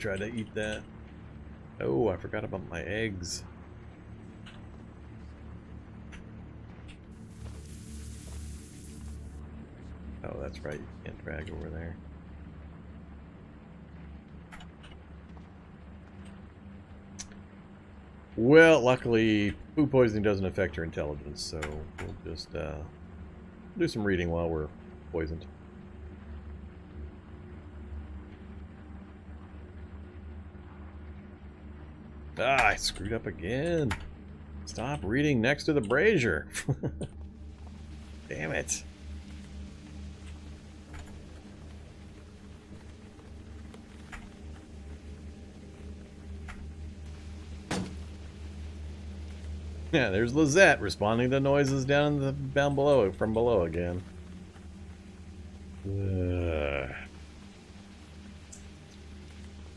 Try to eat that. Oh, I forgot about my eggs. Oh, that's right. You can't drag over there. Well, luckily, food poisoning doesn't affect your intelligence, so we'll just do some reading while we're poisoned. Ah, I screwed up again. Stop reading next to the brazier. Damn it. Yeah, there's Lizette responding to noises down below from below again.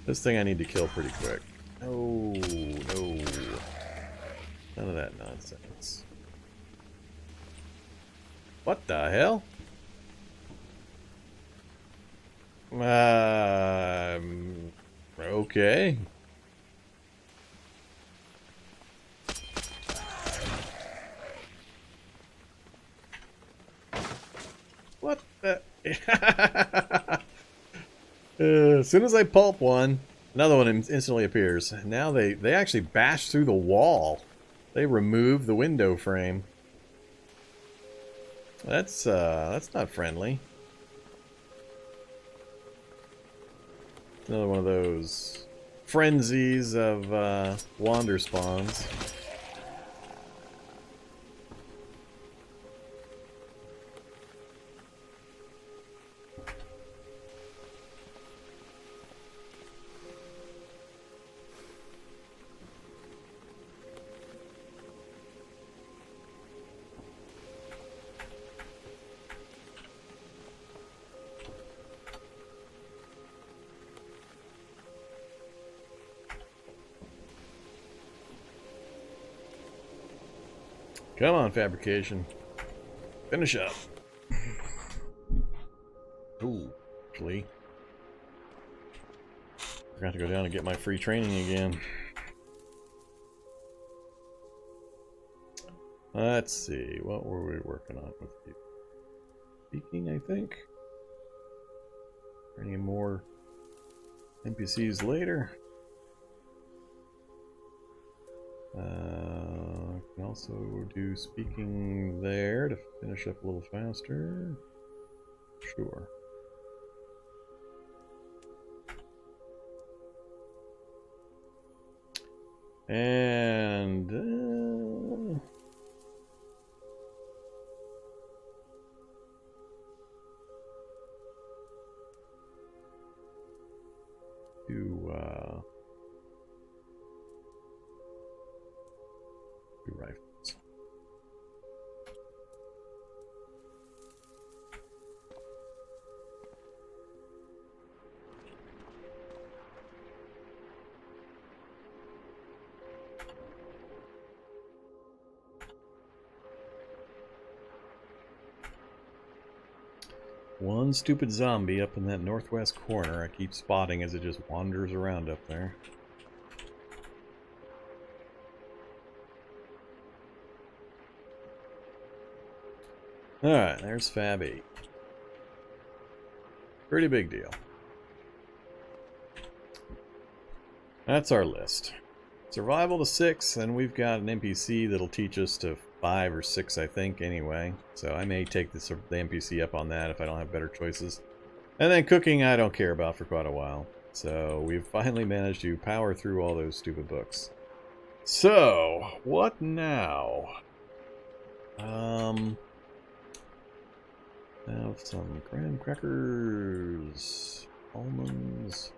This thing I need to kill pretty quick. Oh no. None of that nonsense. What the hell? Okay. What the? As soon as I pulp one, another one instantly appears. Now they actually bash through the wall. They remove the window frame. That's not friendly. Another one of those frenzies of Wanderspawns. Come on, fabrication. Finish up. Ooh, actually. Forgot to go down and get my free training again. Let's see, what were we working on with you? Speaking, I think. Any more NPCs later? Can also do speaking there to finish up a little faster. Sure. And do rifles. One stupid zombie up in that northwest corner I keep spotting as it just wanders around up there. Alright, there's Fab 8. Pretty big deal. That's our list. Survival to 6, and we've got an NPC that'll teach us to 5 or 6, I think, anyway. So I may take the NPC up on that if I don't have better choices. And then cooking I don't care about for quite a while. So we've finally managed to power through all those stupid books. So, what now? Have some graham crackers, almonds.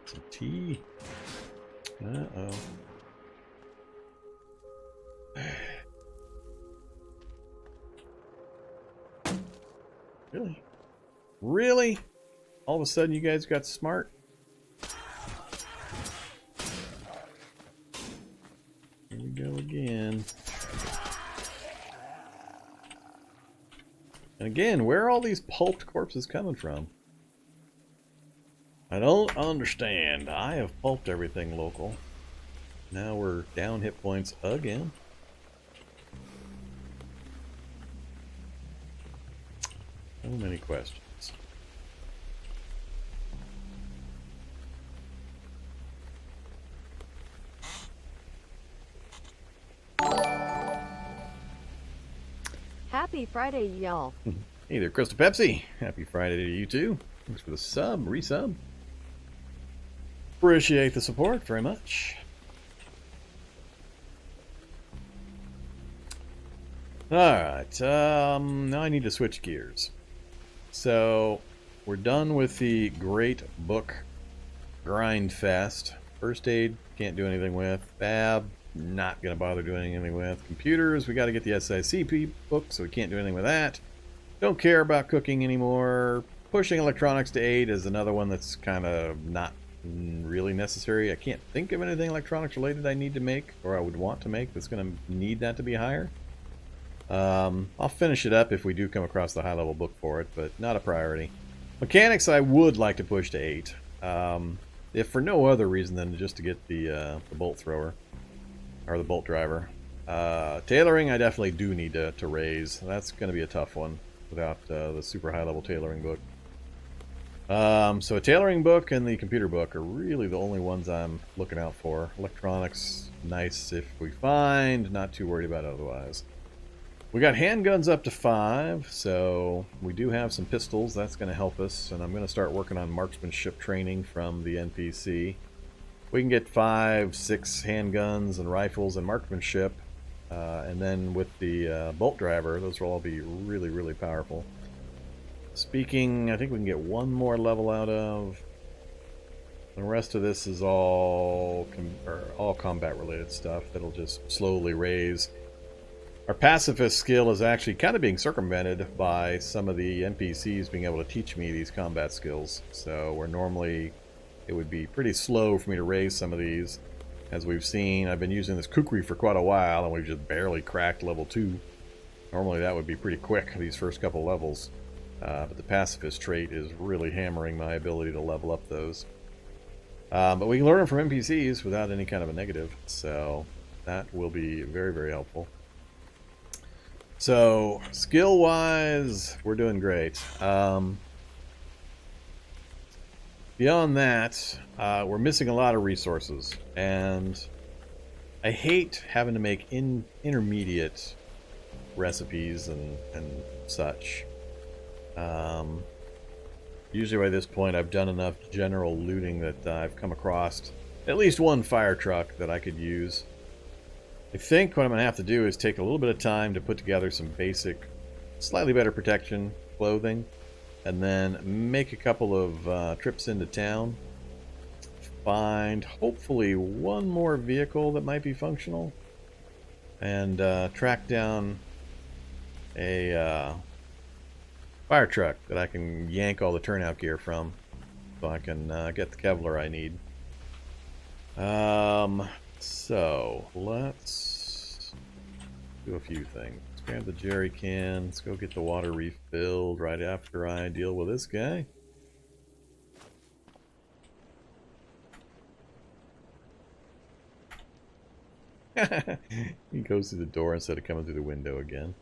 Some tea. Uh-oh. Really? Really? All of a sudden you guys got smart? Here we go again. And again, where are all these pulped corpses coming from? I don't understand. I have pulped everything local. Now we're down hit points again. So many questions. Happy Friday, y'all. Hey there, Crystal Pepsi. Happy Friday to you too. Thanks for the sub, resub. Appreciate the support very much. Alright, now I need to switch gears. So, we're done with the Great Book Grind Fest. First aid, can't do anything with. Fab, not going to bother doing anything with. Computers, we got to get the SICP book, so we can't do anything with that. Don't care about cooking anymore. Pushing electronics to 8 is another one that's kind of not really necessary. I can't think of anything electronics related I need to make, or I would want to make, that's going to need that to be higher. I'll finish it up if we do come across the high-level book for it, but not a priority. Mechanics I would like to push to 8. If for no other reason than just to get the bolt thrower, or the bolt driver. Tailoring I definitely do need to raise. That's going to be a tough one without the super high-level tailoring book. So a tailoring book and the computer book are really the only ones I'm looking out for. Electronics, nice if we find, not too worried about otherwise. We got handguns up to 5, so we do have some pistols. That's going to help us, and I'm going to start working on marksmanship training from the NPC. We can get 5, 6 handguns and rifles and marksmanship, and then with the bolt driver, those will all be really, really powerful. Speaking, I think we can get one more level out of. The rest of this is all combat related stuff that'll just slowly raise. Our pacifist skill is actually kind of being circumvented by some of the NPCs being able to teach me these combat skills. So where normally it would be pretty slow for me to raise some of these. As we've seen, I've been using this kukri for quite a while and we've just barely cracked level 2. Normally that would be pretty quick, these first couple levels. But the pacifist trait is really hammering my ability to level up those. But we can learn them from NPCs without any kind of a negative. So that will be very, very helpful. So, skill-wise, we're doing great. Beyond that, we're missing a lot of resources, and I hate having to make intermediate recipes and such. Usually by this point, I've done enough general looting that I've come across at least one fire truck that I could use. I think what I'm going to have to do is take a little bit of time to put together some basic, slightly better protection clothing, and then make a couple of trips into town. Find, hopefully, one more vehicle that might be functional, and track down a fire truck that I can yank all the turnout gear from, so I can get the Kevlar I need. So, let's do a few things. Let's grab the jerry can. Let's go get the water refilled right after I deal with this guy. He goes through the door instead of coming through the window again.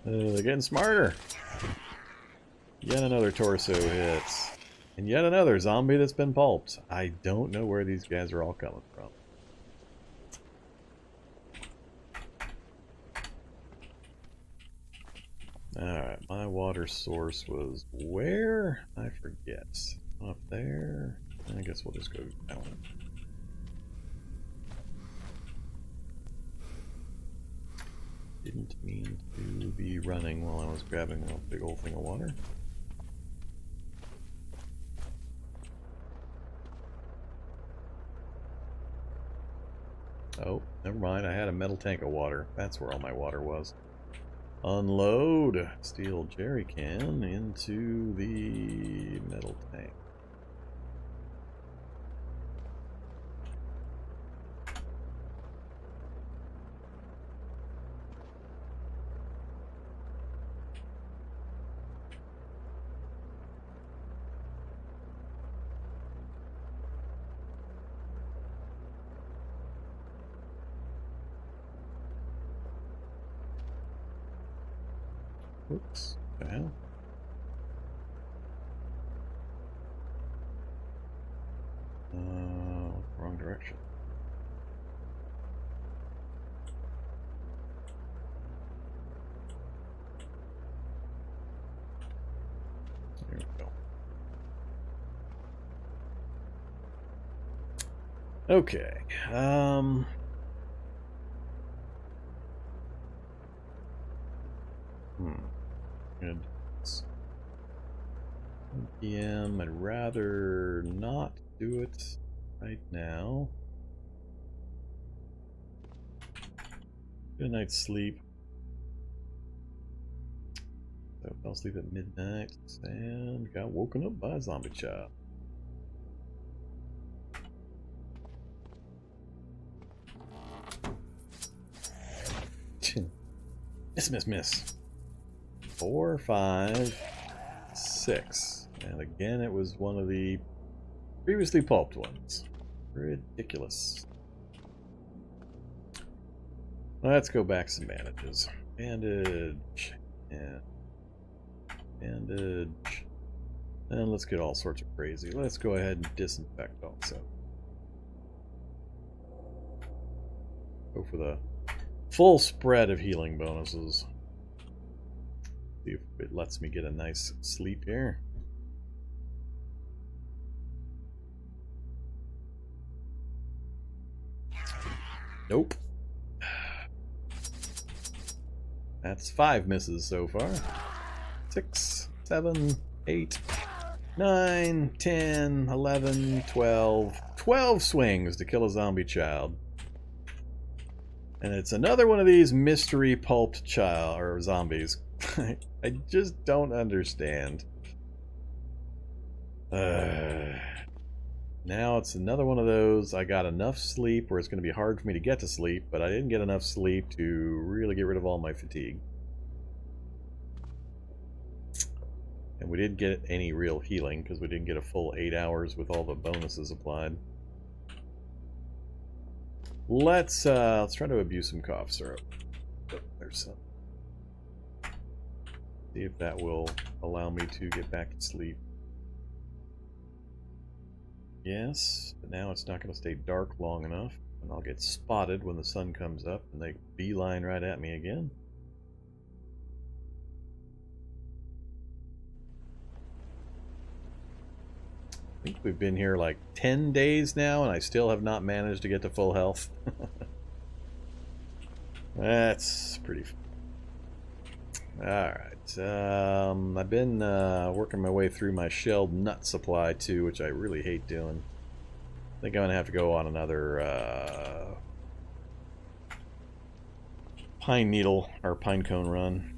They're getting smarter. Yet another torso hits. And yet another zombie that's been pulped. I don't know where these guys are all coming from. Alright, my water source was where? I forget. Up there? I guess we'll just go down. Didn't mean to be running while I was grabbing a big old thing of water. Oh, never mind. I had a metal tank of water. That's where all my water was. Unload steel jerry can into the metal tank. Whoops. What the hell? Wrong direction. There we go. Okay. Good. 1 PM. I'd rather not do it right now. Good night's sleep. So I fell asleep at midnight and got woken up by a zombie child. Miss. 4, 5, 6. And again, it was one of the previously pulped ones. Ridiculous. Let's go back some bandages. Bandage. And bandage. And let's get all sorts of crazy. Let's go ahead and disinfect also. Go for the full spread of healing bonuses. See if it lets me get a nice sleep here. Nope. That's 5 misses so far. 6, 7, 8, 9, 10, 11, 12. 12 swings to kill a zombie child. And it's another one of these mystery pulped child or zombies. I just don't understand. Now it's another one of those. I got enough sleep where it's going to be hard for me to get to sleep, but I didn't get enough sleep to really get rid of all my fatigue. And we didn't get any real healing because we didn't get a full 8 hours with all the bonuses applied. Let's try to abuse some cough syrup. Oh, there's some. See if that will allow me to get back to sleep. Yes, but now it's not going to stay dark long enough, and I'll get spotted when the sun comes up, and they beeline right at me again. I think we've been here like 10 days now, and I still have not managed to get to full health. That's pretty fun. Alright, I've been working my way through my shelled nut supply too, which I really hate doing. I think I'm going to have to go on another pine needle or pine cone run.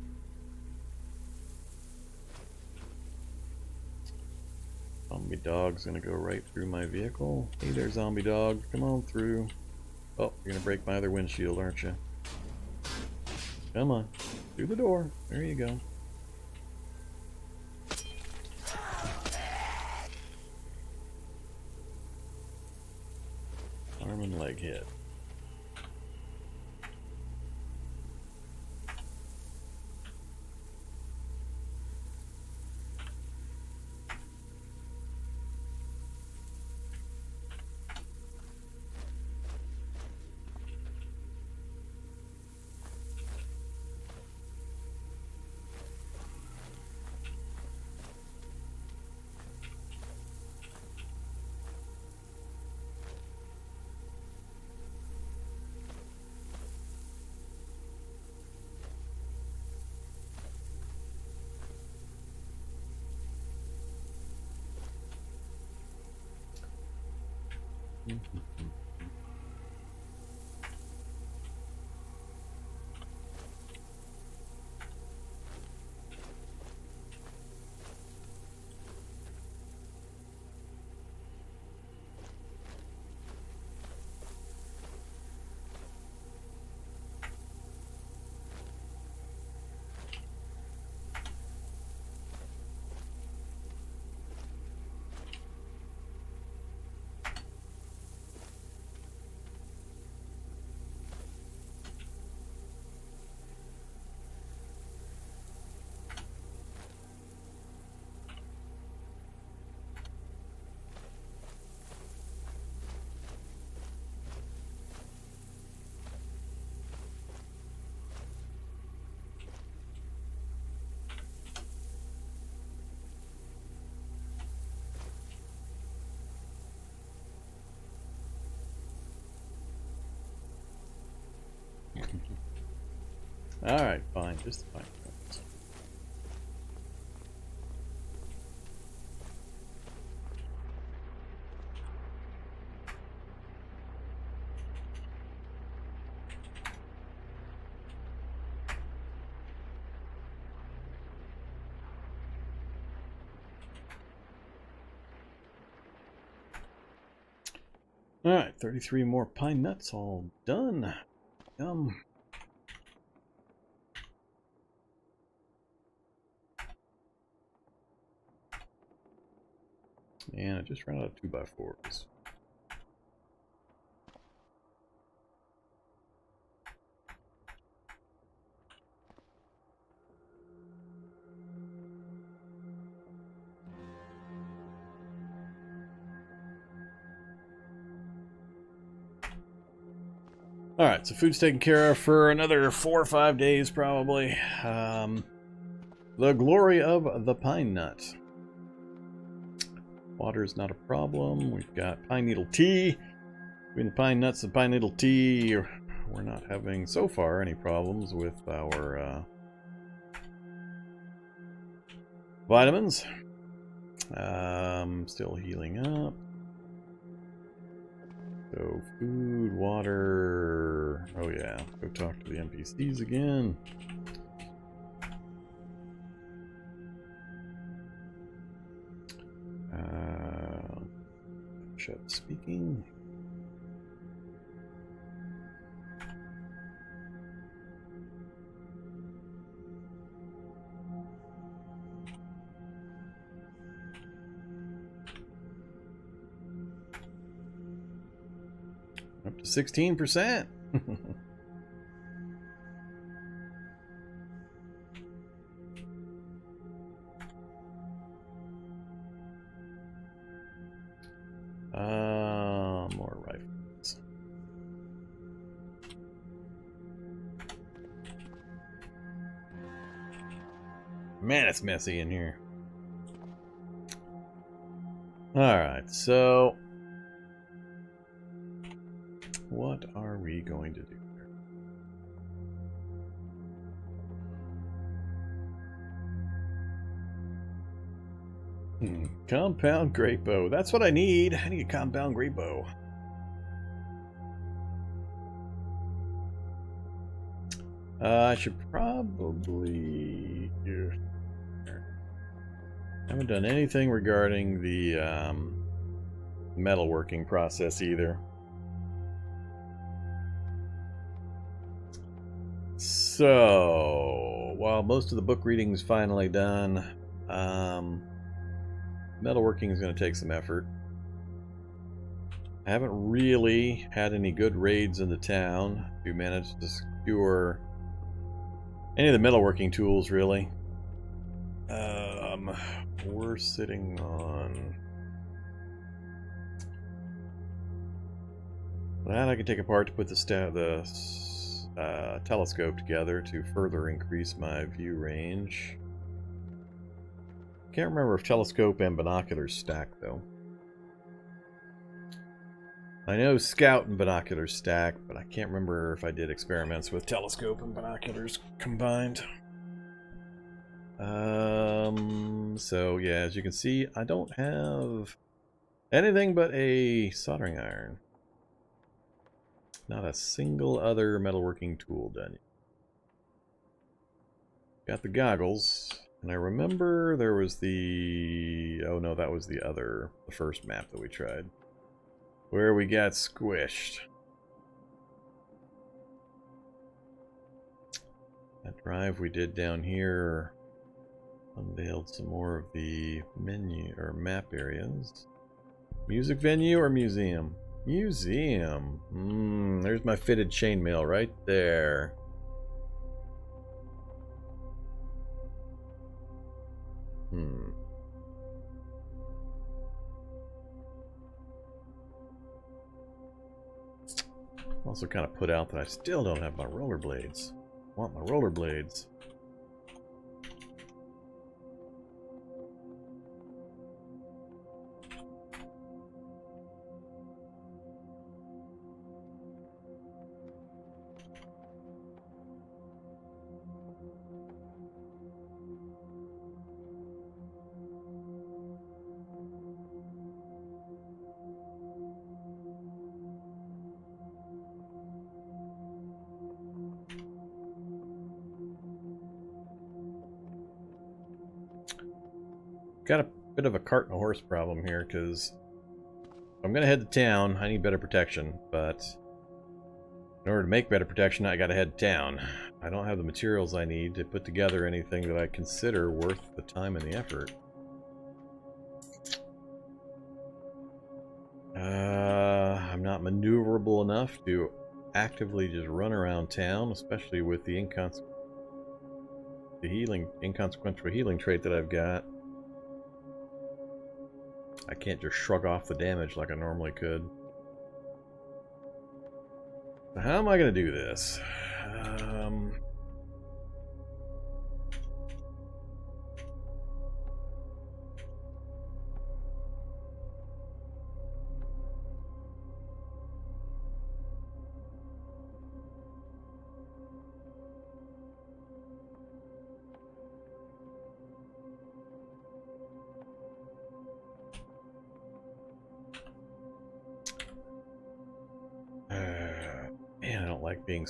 Zombie dog's going to go right through my vehicle. Hey there, zombie dog, come on through. Oh, you're going to break my other windshield, aren't you? Come on. Through the door. There you go. Arm and leg hit. Alright, fine. Just fine. Alright, 33 more pine nuts all done. Yum. And I just ran out of 2x4s. Alright, so food's taken care of for another 4 or 5 days probably. The glory of the pine nut. Water is not a problem. We've got pine needle tea. Between the pine nuts and pine needle tea, we're not having so far any problems with our vitamins. Still healing up. So food, water. Oh yeah, go talk to the NPCs again. Shut speaking. Up to 16%. More rifles. Man, it's messy in here. Alright, so what are we going to do here? Compound great bow. That's what I need. I need a compound great bow. I should probably... haven't done anything regarding the metalworking process either. So, while most of the book reading is finally done, metalworking is going to take some effort. I haven't really had any good raids in the town to manage to secure any of the metalworking tools, really. We're sitting on that. I can take apart to put the telescope together to further increase my view range. Can't remember if telescope and binoculars stack though. I know scout and binoculars stack, but I can't remember if I did experiments with telescope and binoculars combined. So yeah, as you can see, I don't have anything but a soldering iron. Not a single other metalworking tool done. Got the goggles, and I remember there was the... oh no, that was the first map that we tried, where we got squished. That drive we did down here unveiled some more of the menu or map areas. Music venue or museum? Museum. There's my fitted chainmail right there. Also kind of put out that I still don't have my rollerblades. I want my rollerblades. got a bit of a cart and a horse problem here, because if I'm going to head to town, I need better protection, but in order to make better protection, I got to head to town. I don't have the materials I need to put together anything that I consider worth the time and the effort. I'm not maneuverable enough to actively just run around town, especially with the inconsequential healing trait that I've got. I can't just shrug off the damage like I normally could. So how am I going to do this? Man, I don't like being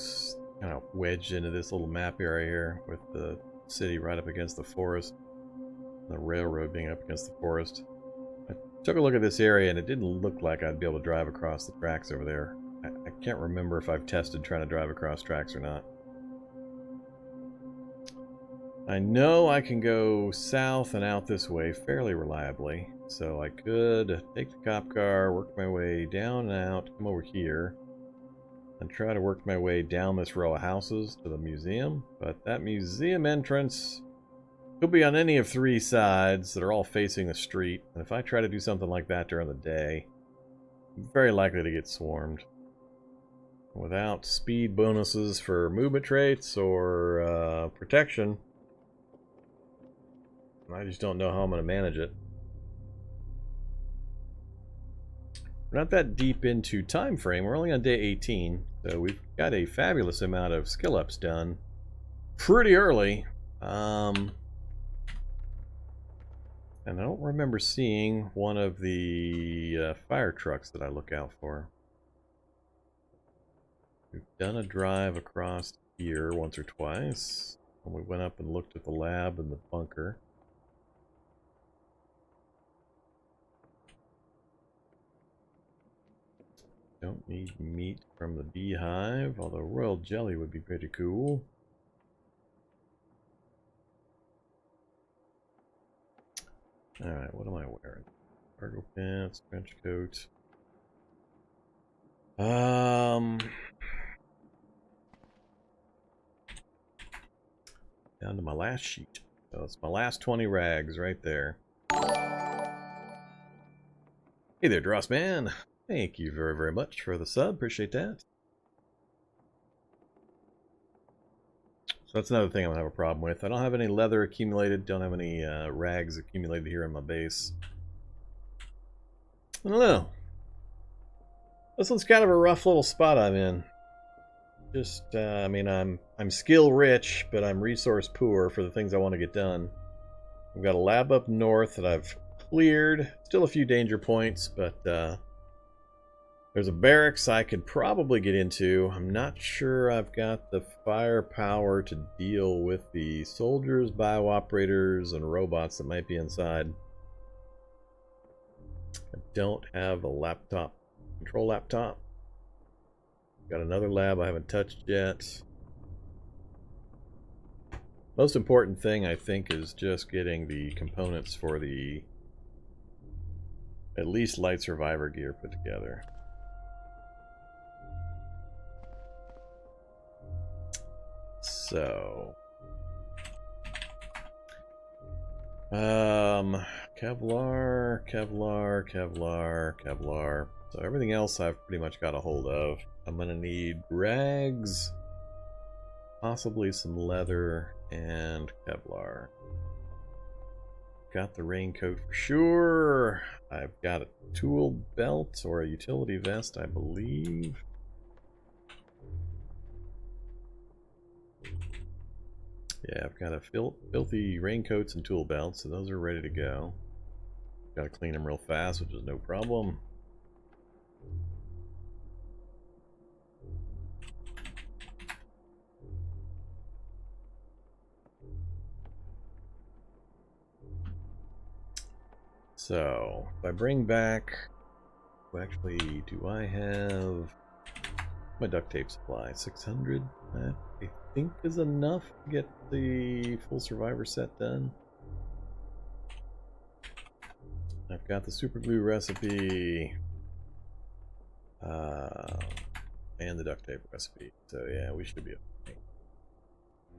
kind of wedged into this little map area here with the city right up against the forest, the railroad being up against the forest. I took a look at this area and it didn't look like I'd be able to drive across the tracks over there. I can't remember if I've tested trying to drive across tracks or not. I know I can go south and out this way fairly reliably, so I could take the cop car, work my way down and out, come over here, and try to work my way down this row of houses to the museum. But that museum entrance could be on any of three sides that are all facing the street, and if I try to do something like that during the day, I'm very likely to get swarmed. Without speed bonuses for movement traits or protection, I just don't know how I'm going to manage it. We're not that deep into time frame. We're only on day 18, so we've got a fabulous amount of skill ups done pretty early. And I don't remember seeing one of the fire trucks that I look out for. We've done a drive across here once or twice, and we went up and looked at the lab and the bunker. Don't need meat from the beehive, although royal jelly would be pretty cool. Alright, what am I wearing? Cargo pants, trench coat. Down to my last sheet. So it's my last 20 rags right there. Hey there, Drossman. Thank you very, very much for the sub. Appreciate that. So that's another thing I'm going to have a problem with. I don't have any leather accumulated. Don't have any rags accumulated here in my base. I don't know. This one's kind of a rough little spot I'm in. Just, I mean, I'm skill rich, but I'm resource poor for the things I want to get done. I've got a lab up north that I've cleared. Still a few danger points, but there's a barracks I could probably get into. I'm not sure I've got the firepower to deal with the soldiers, bio-operators, and robots that might be inside. I don't have a laptop, control laptop. Got another lab I haven't touched yet. Most important thing, I think, is just getting the components for the at least light survivor gear put together. So, Kevlar, Kevlar, Kevlar, Kevlar. So everything else I've pretty much got a hold of. I'm gonna need rags, possibly some leather, and Kevlar. Got the raincoat for sure. I've got a tool belt or a utility vest, I believe. Yeah, I've got a filthy raincoats and tool belts, so those are ready to go. Got to clean them real fast, which is no problem. So, if I bring back... Actually, do I have my duct tape supply? 600? That I think is enough to get the full survivor set done. I've got the super glue recipe. And the duct tape recipe. So yeah, we should be able to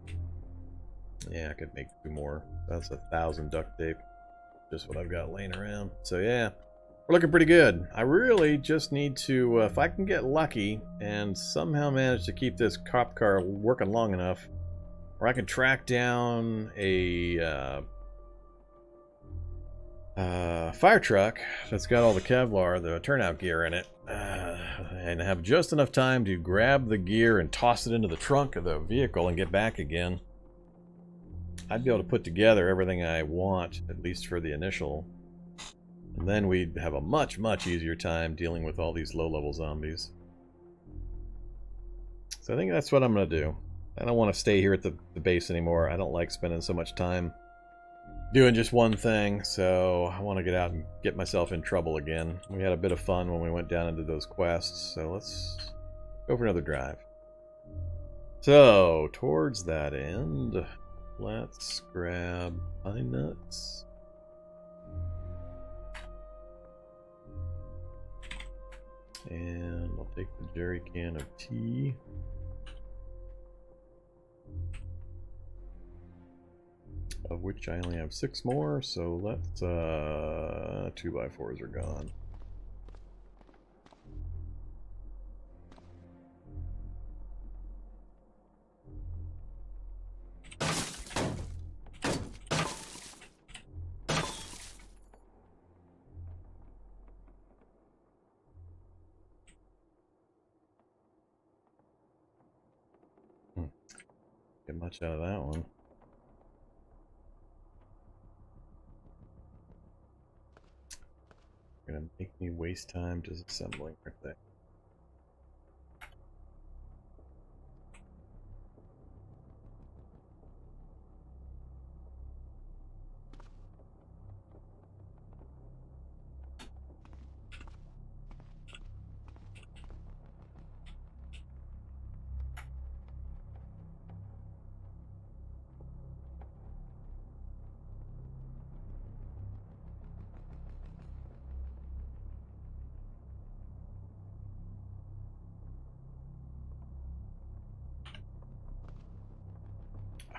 make. Yeah, I could make 2 more. That's 1,000 duct tape. Just what I've got laying around. So yeah, we're looking pretty good. I really just need to, if I can get lucky and somehow manage to keep this cop car working long enough, or I can track down a fire truck that's got all the Kevlar, the turnout gear in it, and have just enough time to grab the gear and toss it into the trunk of the vehicle and get back again, I'd be able to put together everything I want, at least for the initial. And then we'd have a much, much easier time dealing with all these low-level zombies. So I think that's what I'm going to do. I don't want to stay here at the base anymore. I don't like spending so much time doing just one thing, so I want to get out and get myself in trouble again. We had a bit of fun when we went down into those quests, so let's go for another drive. So, towards that end, let's grab pine nuts. And I'll take the jerry can of tea. Of which I only have 6 more, so let's 2x4s are gone. Get much out of that one. Gonna make me waste time disassembling everything.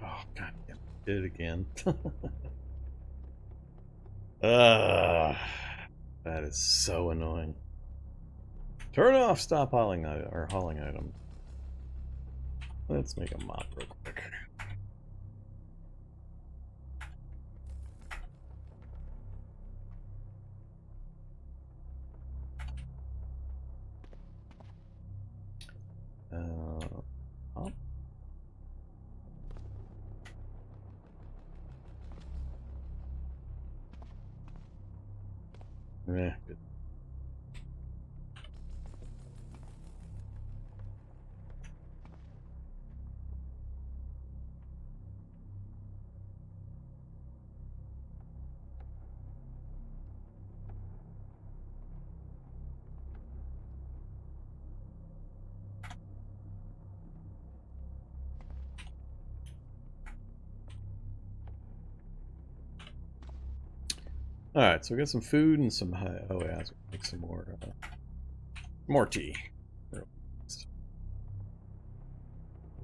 Oh, god damn, did it again. That is so annoying. Turn off stop hauling item. Let's make a mop real quick. Mop. Yeah, good. Alright, so we got some food and some oh yeah, let's make some more tea.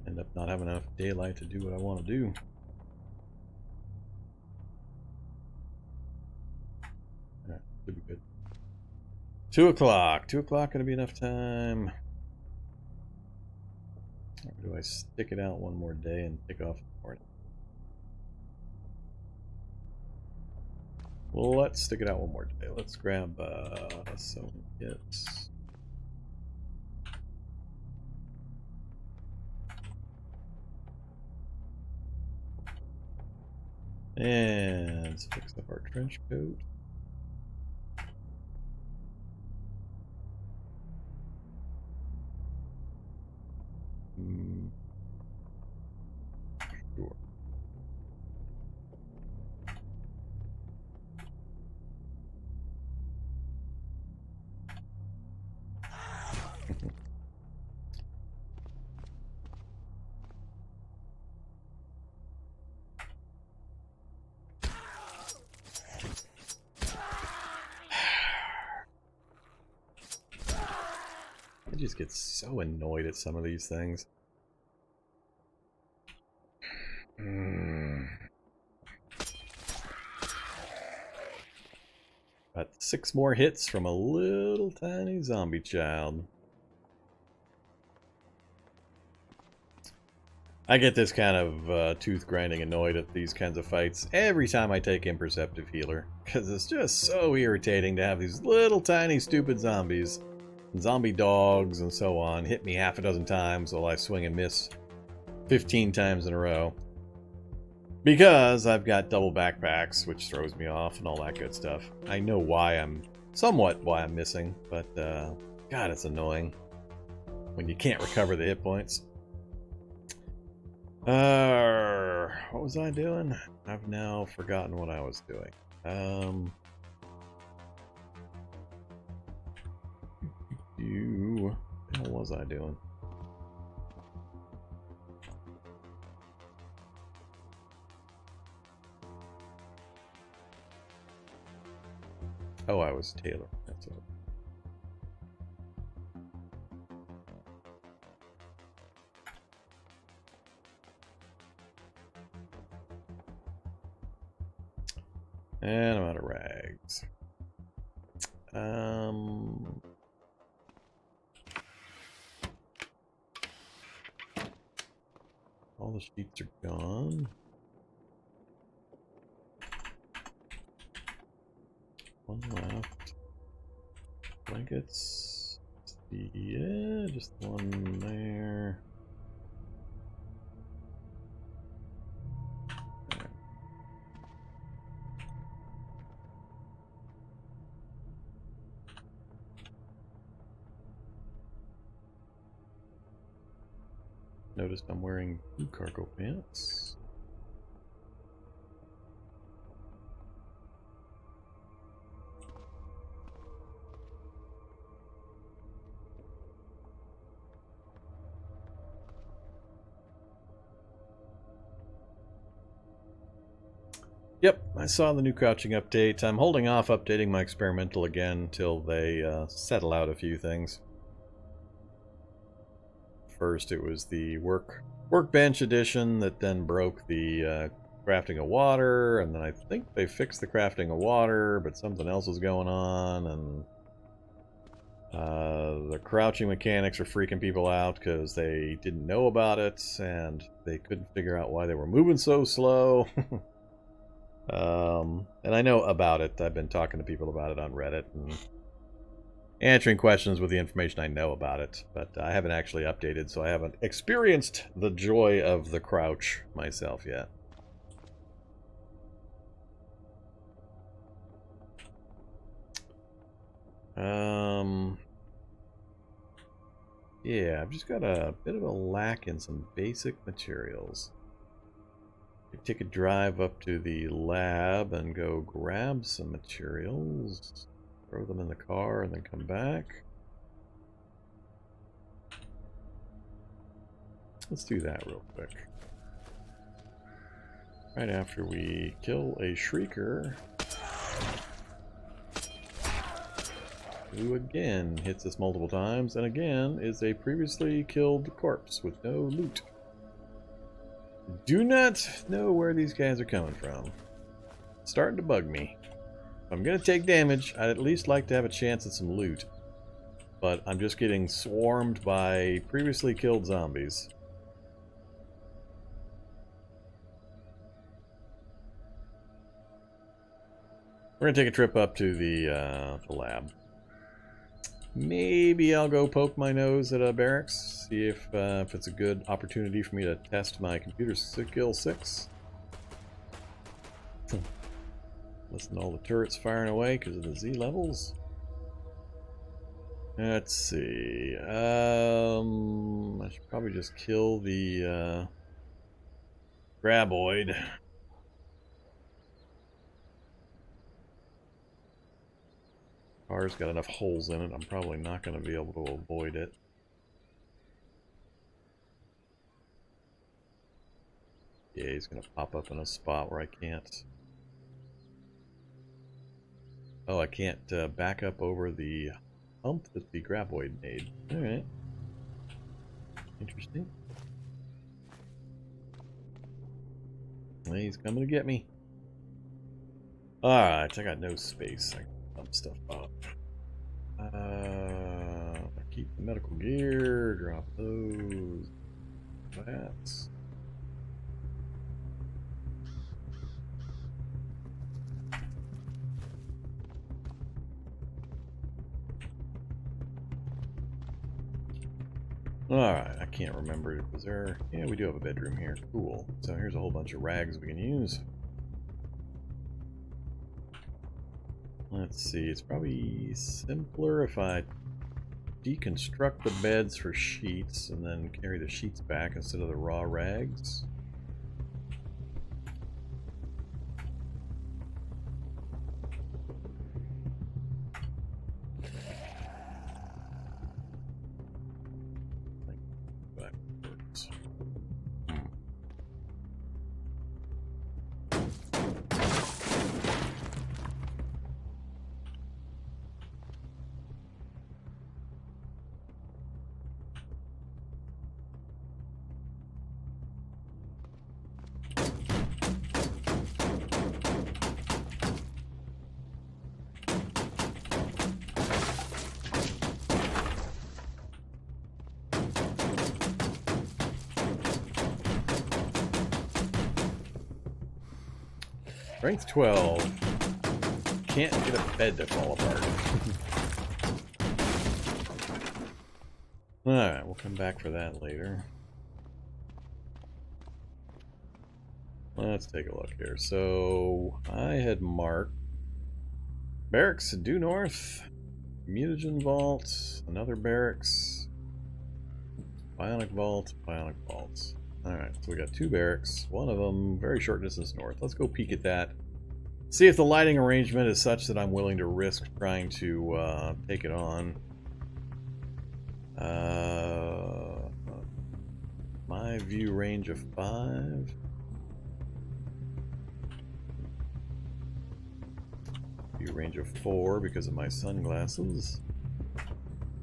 End up not having enough daylight to do what I want to do. Alright, should be good. 2 o'clock. 2 o'clock gonna be enough time. Or do I stick it out one more day and take off in the morning? Well, let's stick it out one more day. Let's grab some kits. And let's fix up our trench coat. Sure. just get so annoyed at some of these things. Got 6 more hits from a little tiny zombie child. I get this kind of tooth grinding annoyed at these kinds of fights every time I take Imperceptive Healer, because it's just so irritating to have these little tiny stupid zombies, zombie dogs and so on, hit me half a dozen times while I swing and miss 15 times in a row. Because I've got double backpacks, which throws me off and all that good stuff. I know why I'm missing, but God, it's annoying when you can't recover the hit points. What was I doing? I've now forgotten what I was doing. What was I doing? Oh, I was Taylor. That's it. And I'm out of rags. All the sheets are gone. One left. Blankets. Yeah, just one there. Noticed I'm wearing 2 cargo pants. Yep, I saw the new crouching update. I'm holding off updating my experimental again until they settle out a few things. First, it was the workbench edition that then broke the crafting of water, and then I think they fixed the crafting of water, but something else was going on, and the crouching mechanics are freaking people out because they didn't know about it, and they couldn't figure out why they were moving so slow. And I know about it. I've been talking to people about it on Reddit and answering questions with the information I know about it, but I haven't actually updated, so I haven't experienced the joy of the crouch myself yet. Yeah, I've just got a bit of a lack in some basic materials. Take a drive up to the lab and go grab some materials, throw them in the car, and then come back. Let's do that real quick. Right after we kill a shrieker, who again hits us multiple times, and again is a previously killed corpse with no loot. Do not know where these guys are coming from. It's starting to bug me. If I'm going to take damage, I'd at least like to have a chance at some loot. But I'm just getting swarmed by previously killed zombies. We're going to take a trip up to the lab. Maybe I'll go poke my nose at a barracks, see if it's a good opportunity for me to test my computer skill 6. Listen to all the turrets firing away because of the Z levels. Let's see. I should probably just kill the graboid. Car's got enough holes in it, I'm probably not going to be able to avoid it. Yeah, he's going to pop up in a spot where I can't... Oh, I can't back up over the hump that the graboid made. Alright. Interesting. He's coming to get me. Alright, I got no space. I can dump stuff up. Keep the medical gear, drop those. Bats. Alright, I can't remember. Was there... Yeah, we do have a bedroom here. Cool. So here's a whole bunch of rags we can use. Let's see, it's probably simpler if I deconstruct the beds for sheets and then carry the sheets back instead of the raw rags. Strength 12. Can't get a bed to fall apart. Alright, we'll come back for that later. Let's take a look here. So, I had marked barracks due north, mutagen vault, another barracks, bionic vault, bionic vault. Alright, so we got two barracks, one of them very short distance north. Let's go peek at that. See if the lighting arrangement is such that I'm willing to risk trying to take it on. My view range of 5. View range of 4 because of my sunglasses.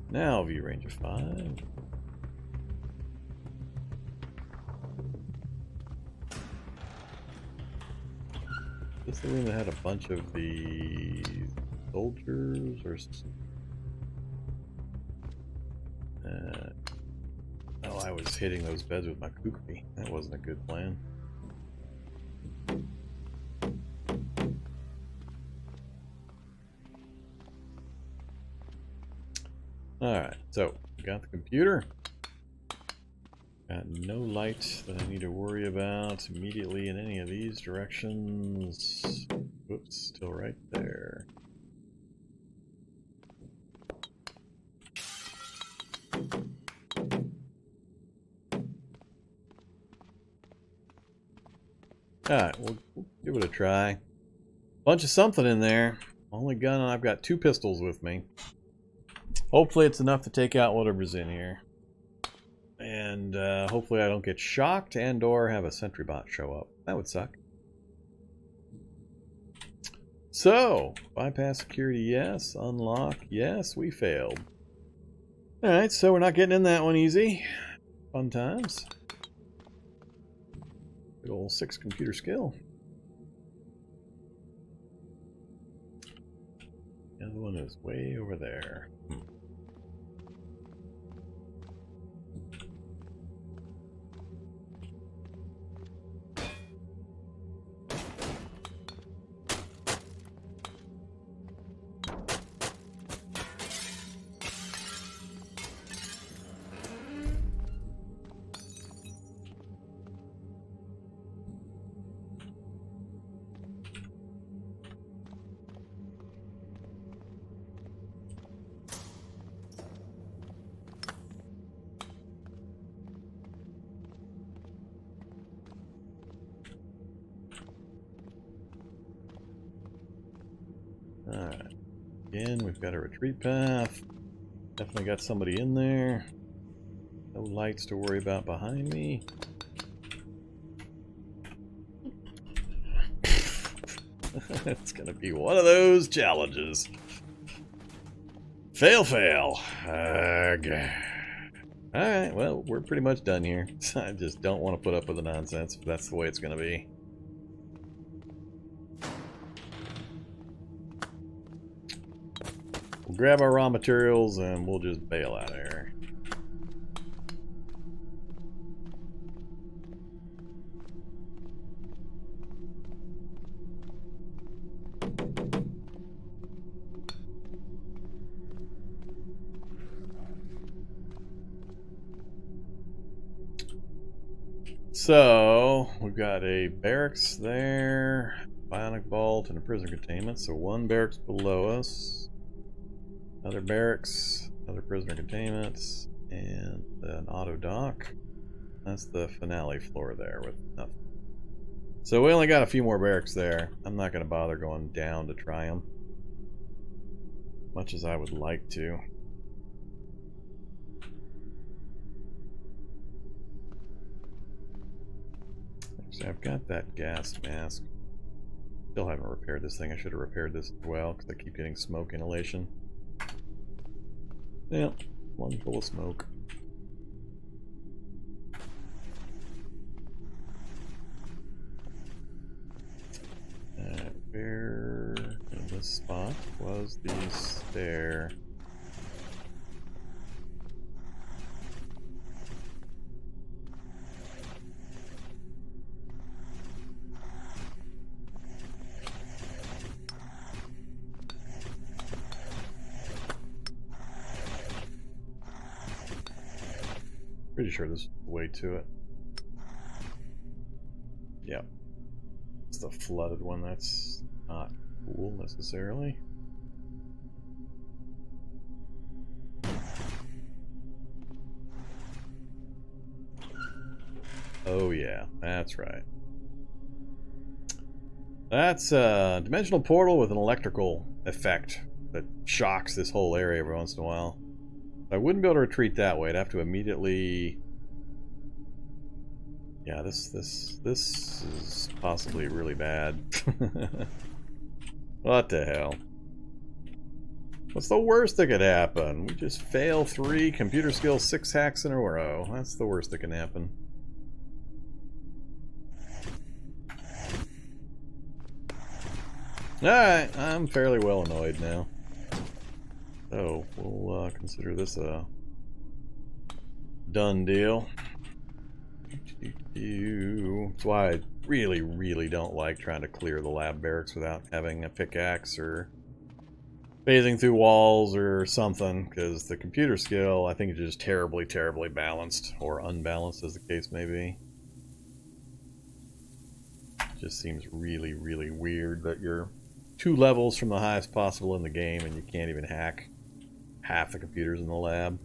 Now view range of 5. This is the room that had a bunch of the soldiers, or oh, I was hitting those beds with my kukri. That wasn't a good plan. Alright, so we got the computer. Got no light that I need to worry about immediately in any of these directions. Whoops, still right there. Alright, we'll give it a try. Bunch of something in there. Only gun, I've got 2 pistols with me. Hopefully it's enough to take out whatever's in here. And hopefully I don't get shocked and or have a sentry bot show up. That would suck. So, bypass security, yes. Unlock, yes. We failed. Alright, so we're not getting in that one easy. Fun times. Good old 6 computer skill. The other one is way over there. Alright. Again, we've got a retreat path. Definitely got somebody in there. No lights to worry about behind me. It's gonna be one of those challenges. Fail, fail. Alright, well, we're pretty much done here. I just don't want to put up with the nonsense, but that's the way it's going to be. We'll grab our raw materials and we'll just bail out of here. So, we've got a barracks there, bionic vault, and a prisoner containment. So one barracks below us, another barracks, another prisoner containment, and an auto dock. That's the finale floor there with nothing. So we only got a few more barracks there. I'm not going to bother going down to try them, much as I would like to. I've got that gas mask. Still haven't repaired this thing. I should have repaired this as well because I keep getting smoke inhalation. Yeah, one full of smoke. Where in this spot was the stair? Pretty sure this is the way to it. Yep. It's the flooded one. That's not cool necessarily. Oh yeah, that's right. That's a dimensional portal with an electrical effect that shocks this whole area every once in a while. I wouldn't be able to retreat that way. I'd have to immediately... Yeah, this is possibly really bad. What the hell? What's the worst that could happen? We just fail 3 computer skills 6 hacks in a row. That's the worst that can happen. Alright, I'm fairly well annoyed now. So, we'll consider this a done deal. That's why I really, really don't like trying to clear the lab barracks without having a pickaxe or phasing through walls or something, because the computer skill, I think, is just terribly, terribly balanced, or unbalanced as the case may be. It just seems really, really weird that you're 2 levels from the highest possible in the game and you can't even hack half the computers in the lab.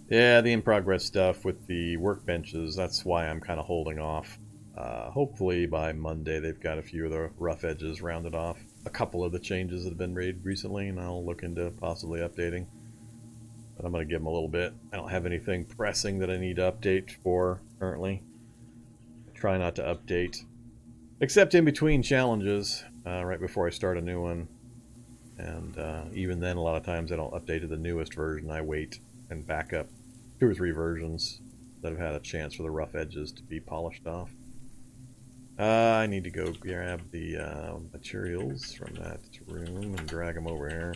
Yeah, the in-progress stuff with the workbenches, that's why I'm kind of holding off. Hopefully by Monday they've got a few of the rough edges rounded off. A couple of the changes that have been made recently, and I'll look into possibly updating. But I'm going to give them a little bit. I don't have anything pressing that I need to update for currently. I try not to update, except in between challenges, right before I start a new one. And even then, a lot of times I don't update to the newest version. I wait and back up 2 or 3 versions that have had a chance for the rough edges to be polished off. I need to go grab the materials from that room and drag them over here.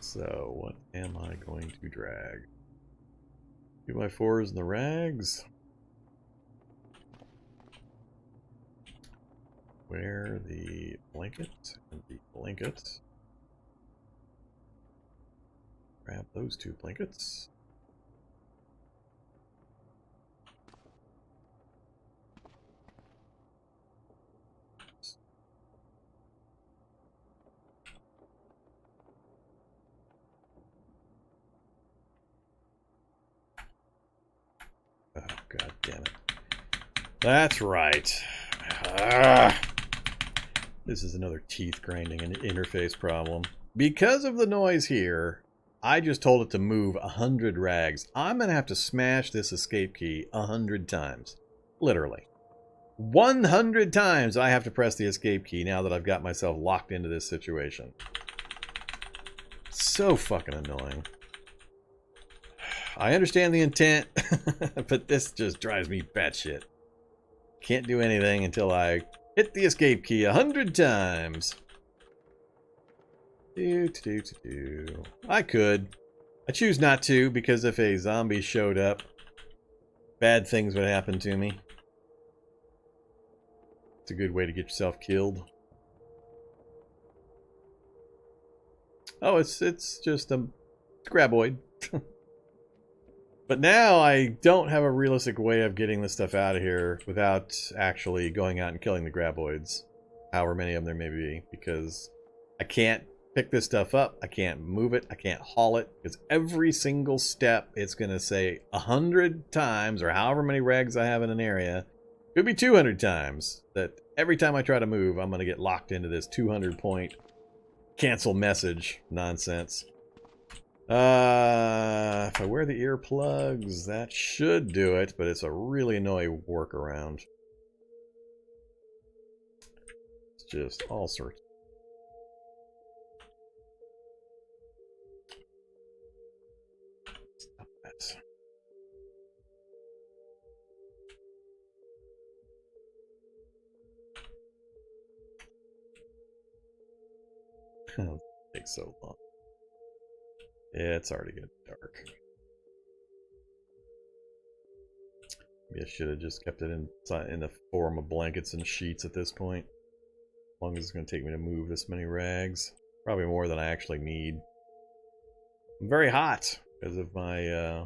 So, what am I going to drag? 2x4s and the rags. Where the blanket and the blanket. Grab those 2 blankets. Oh, God damn it. That's right. This is another teeth grinding and interface problem. Because of the noise here, I just told it to move 100 rags. I'm going to have to smash this escape key 100 times. Literally. 100 times I have to press the escape key now that I've got myself locked into this situation. So fucking annoying. I understand the intent, but this just drives me batshit. Can't do anything until I hit the escape key 100 times. I could. I choose not to, because if a zombie showed up, bad things would happen to me. It's a good way to get yourself killed. Oh, it's just a graboid. But now I don't have a realistic way of getting this stuff out of here without actually going out and killing the graboids. However many of them there may be. Because I can't pick this stuff up. I can't move it. I can't haul it. Because every single step it's going to say 100 times, or however many rags I have in an area. Could be 200 times. That every time I try to move, I'm going to get locked into this 200 point cancel message nonsense. If I wear the earplugs, that should do it, but it's a really annoying workaround. It's just all sorts. Stop that. It takes so long. Yeah, it's already getting dark. Maybe I should have just kept it in the form of blankets and sheets at this point. As long as it's going to take me to move this many rags. Probably more than I actually need. I'm very hot because of my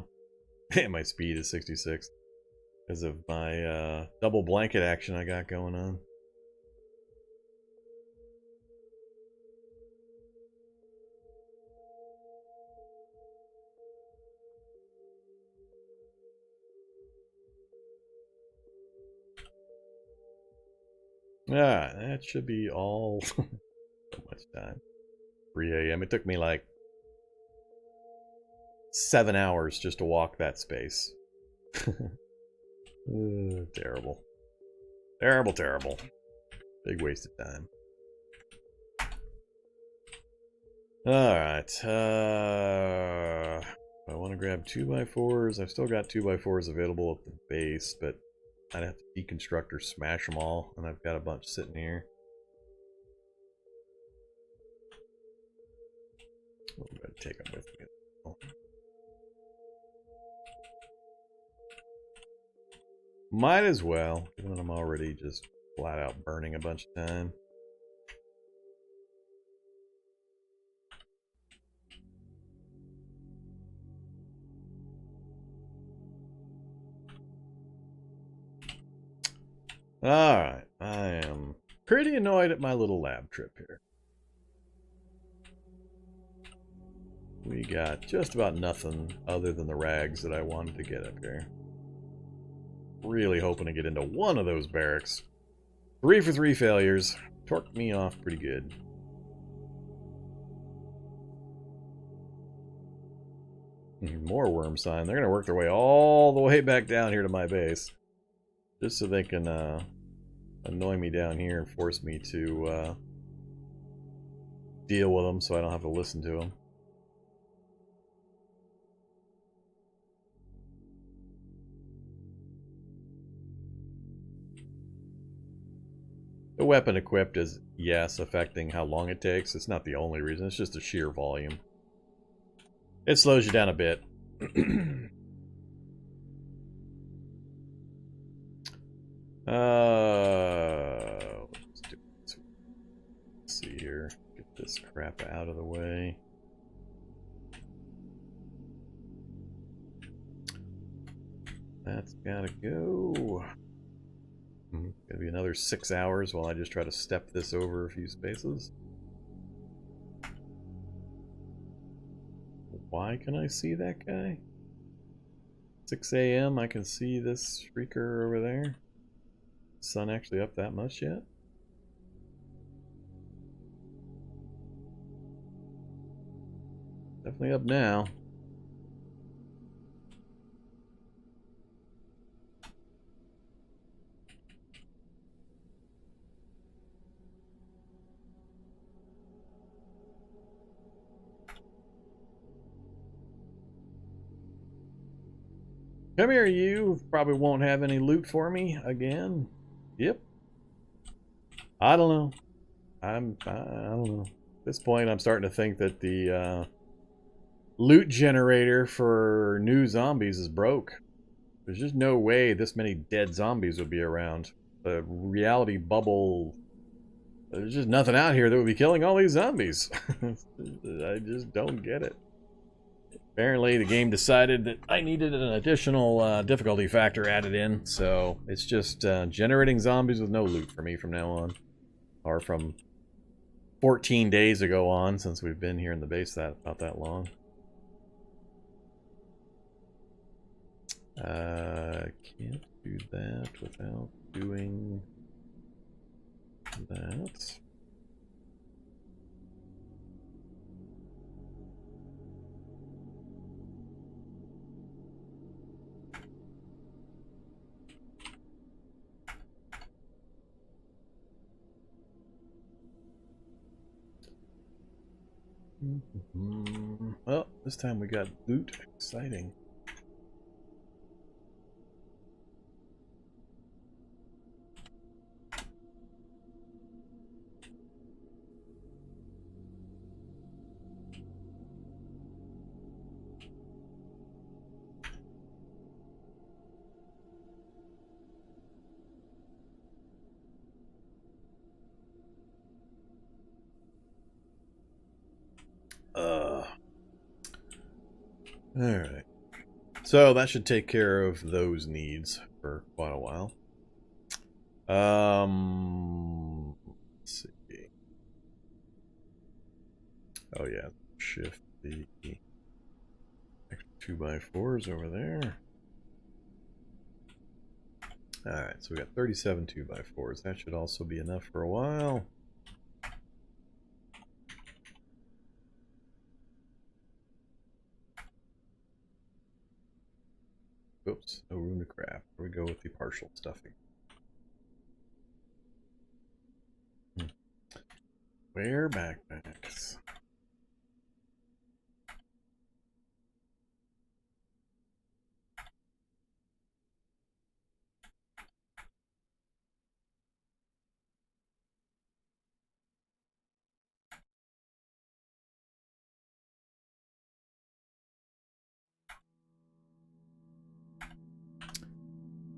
my speed is 66. Because of my double blanket action I got going on. Ah, that should be all. So much time. 3 a.m. It took me like 7 hours just to walk that space. Terrible. Terrible, terrible. Big waste of time. Alright. I want to grab 2x4s. I've still got 2x4s available at the base, but I'd have to deconstruct or smash them all, and I've got a bunch sitting here. I'm going to take them with me. Might as well, given I'm already just flat out burning a bunch of time. Alright, I am pretty annoyed at my little lab trip here. We got just about nothing other than the rags that I wanted to get up here. Really hoping to get into one of those barracks. 3 for 3 failures. Torqued me off pretty good. More worm sign. They're going to work their way all the way back down here to my base. Just so they can annoy me down here and force me to deal with them so I don't have to listen to them. The weapon equipped is, yes, affecting how long it takes. It's not the only reason. It's just the sheer volume. It slows you down a bit. Let's see here. Get this crap out of the way. That's gotta go. Gonna be another 6 hours while I just try to step this over a few spaces. Why can I see that guy? 6 a.m. I can see this shrieker over there. Sun actually up that much yet? definitely up now. Come here, you. Probably won't have any loot for me again. Yep. I don't know. I don't know. At this point, I'm starting to think that the loot generator for new zombies is broke. There's just no way this many dead zombies would be around. The reality bubble... There's just nothing out here that would be killing all these zombies. I just don't get it. Apparently the game decided that I needed an additional difficulty factor added in, so it's just generating zombies with no loot for me from now on. Or from 14 days ago on, since we've been here in the base about that long. Can't do that without doing that. Well, this time we got loot. Exciting. Alright. So that should take care of those needs for quite a while. Let's see. Oh yeah, shift the extra 2x4s over there. Alright, so we got 37 2x4s. That should also be enough for a while. Oops, no room to craft. Here we go with the partial stuffing. Where backpacks?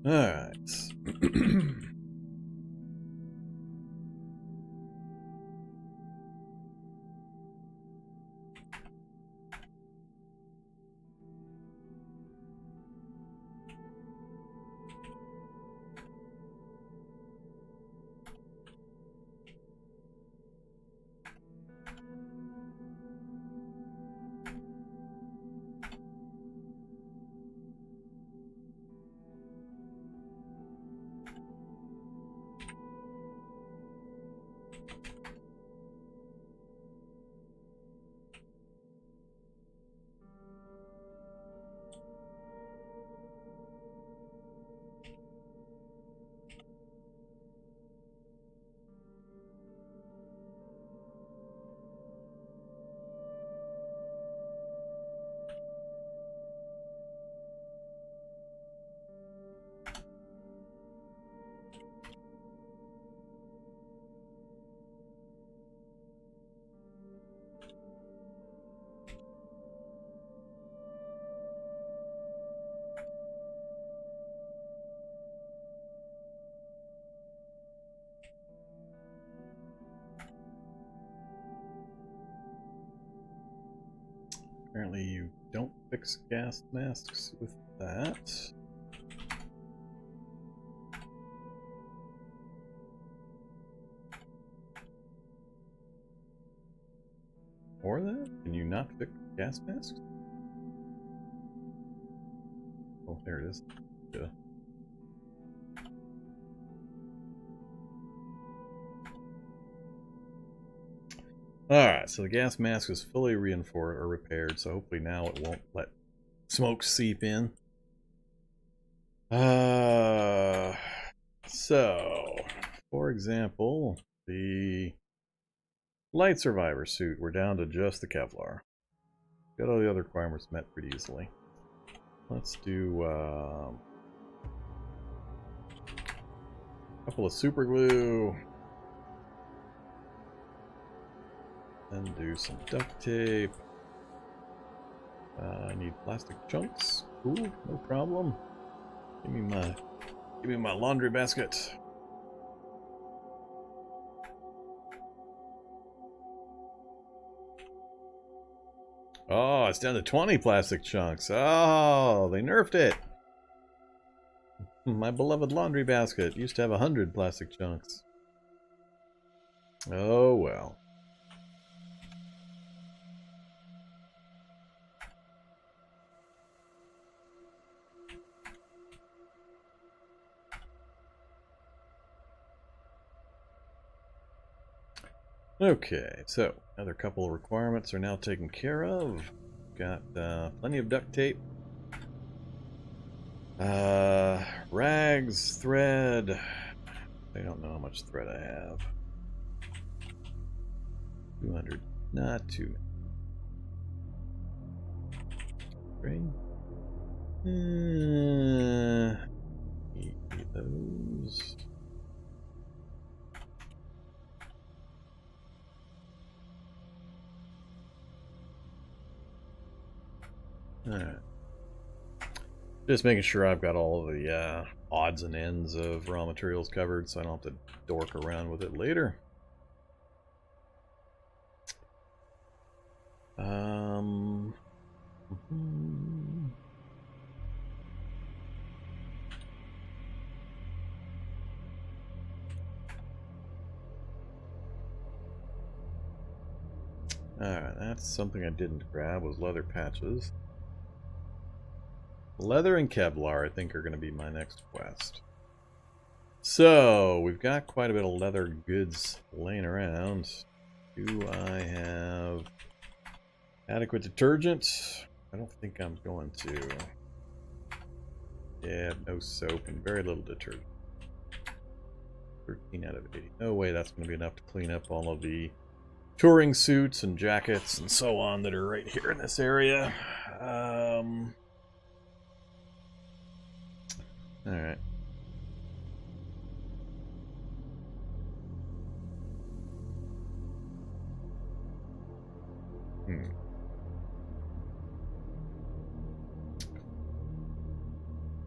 Alright. Apparently you don't fix gas masks with that. Or that? Can you not fix gas masks? Oh, there it is. Yeah. Alright, so the gas mask is fully reinforced or repaired, so hopefully now it won't let smoke seep in. So, for example, the light survivor suit, we're down to just the Kevlar. Got all the other requirements met pretty easily. Let's do a couple of super glue. Then do some duct tape. I need plastic chunks. Ooh, no problem. Give me my laundry basket. Oh, it's down to 20 plastic chunks. Oh, they nerfed it. My beloved laundry basket used to have 100 plastic chunks. Oh well. Okay, so another couple of requirements are now taken care of. Got plenty of duct tape. Rags, thread. I don't know how much thread I have. 200, not too many. Eat those. Alright. Just making sure I've got all of the odds and ends of raw materials covered so I don't have to dork around with it later. Alright, that's something I didn't grab, was leather patches. Leather and Kevlar, I think, are going to be my next quest. So, we've got quite a bit of leather goods laying around. Do I have adequate detergent? I don't think I'm going to. Yeah, no soap and very little detergent. 13 out of 80. No way that's going to be enough to clean up all of the touring suits and jackets and so on that are right here in this area. Alright.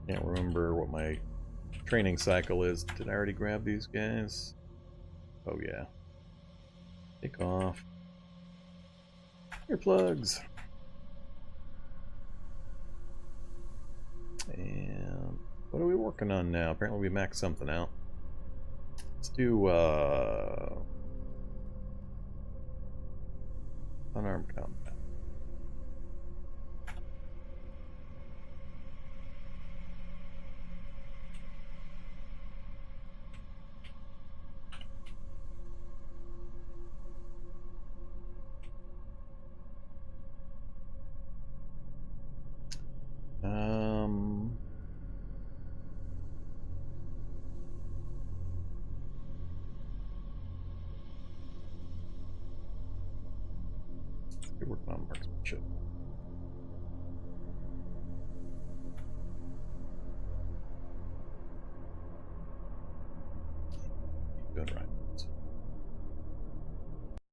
Can't remember what my training cycle is. Did I already grab these guys? Oh yeah. Take off. Earplugs. And what are we working on now? Apparently we maxed something out. Let's do unarmed combat. Let's work on marksmanship. Keep doing right.